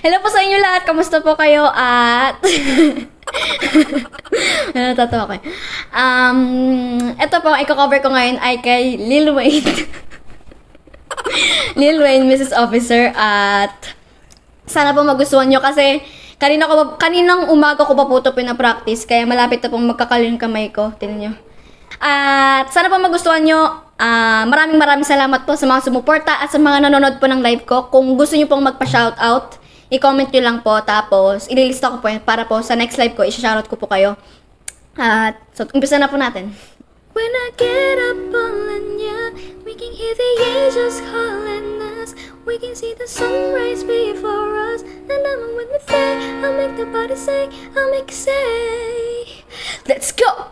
Hello po sa inyo lahat. Kamusta po kayo? At natatawa ko. Ito po, ang i-cover ko ngayon ay kay Lil Wayne. Lil Wayne, Mrs. Officer. At sana po magustuhan nyo kasi kaninang umaga ko pa po ito pinapractice. Kaya malapit na pong magkakalin kamay ko. Tingnan nyo. At sana po magustuhan nyo. Maraming salamat po sa mga sumuporta at sa mga nanonood po ng live ko. Kung gusto nyo pong magpa-shoutout, i-comment nyo lang po. Tapos, ililista ko po yan para po sa next live ko, i-shoutout ko po kayo. At, so, umpisa na po natin. When I get up on ya, we can hear the angels calling us. We can see the sunrise before us. And I'm with me there, I'll make the body say, I'll make it say, let's go!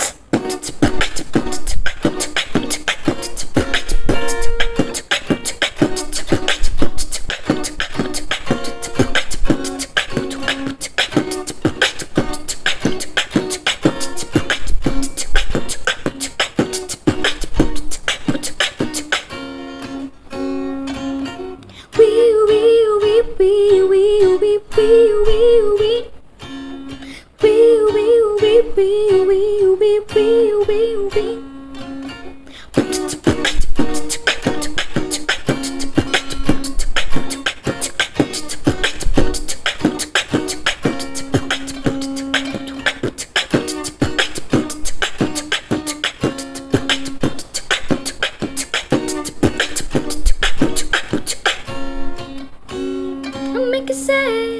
Make it say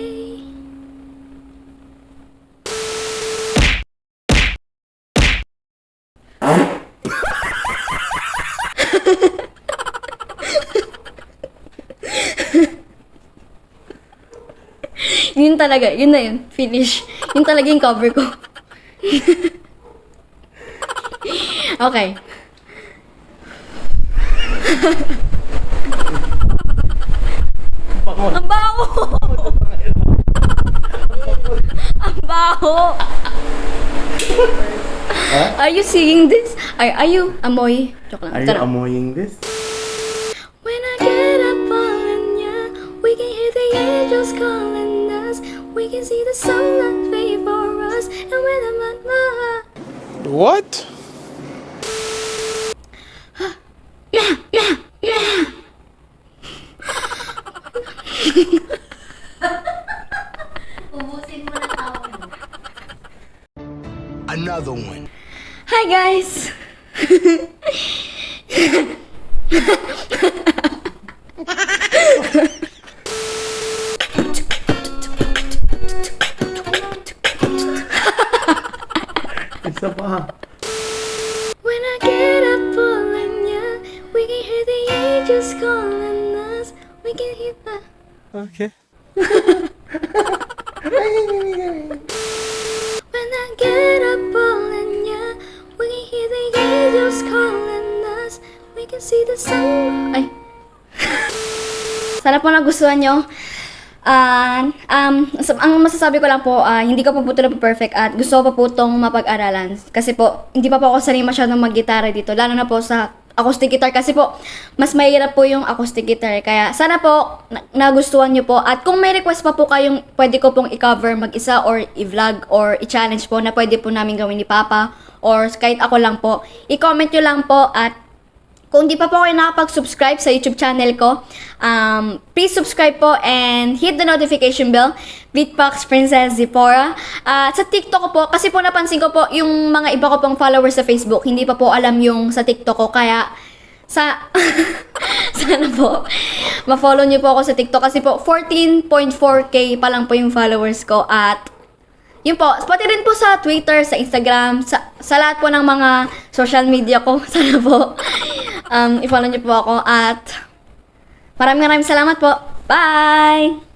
yun talaga, yun na yun, finish. Yun talaga yung cover ko. Okay. Ang baho! Ang baho! Are you seeing this? Are you amoy? Joke lang. Are you amoying this? When I get up on ya, we can hear the angels calling us. We can see the sunlight before us. And when I'm at my... What? Another one. Hi guys! Isa pa. When I get up on ya, we can hear the angels calling us. We can hear the... Okay. When I get up on ya, we can hear the angels calling us. We can see the sun. Ay. Sana po nagustuhan nyo. Ang masasabi ko lang po, hindi ko pa po ito na perfect at gusto ko pa po itong mapag-aralan. Kasi po, hindi pa po ako sanay masyadong mag-gitara dito. Lalo na po sa acoustic guitar kasi po, mas mahirap po yung acoustic guitar. Kaya sana po, nagustuhan nyo po. At kung may request pa po kayong pwede ko pong i-cover mag-isa or i-vlog or i-challenge po na pwede po namin gawin ni Papa or kahit ako lang po, i-comment nyo lang po. At kung di pa po kayo nakapag-subscribe sa YouTube channel ko, please subscribe po and hit the notification bell. Beatbox Princess Zipporah. Sa TikTok ko po, kasi po napansin ko po yung mga iba ko pong followers sa Facebook, hindi pa po alam yung sa TikTok ko. Kaya, sana po, ma-follow nyo po ako sa TikTok. Kasi po, 14.4K pa lang po yung followers ko. At, yun po, pati rin po sa Twitter, sa Instagram, sa lahat po ng mga social media ko. Sana po, i-follow nyo po ako. At maraming salamat po. Bye!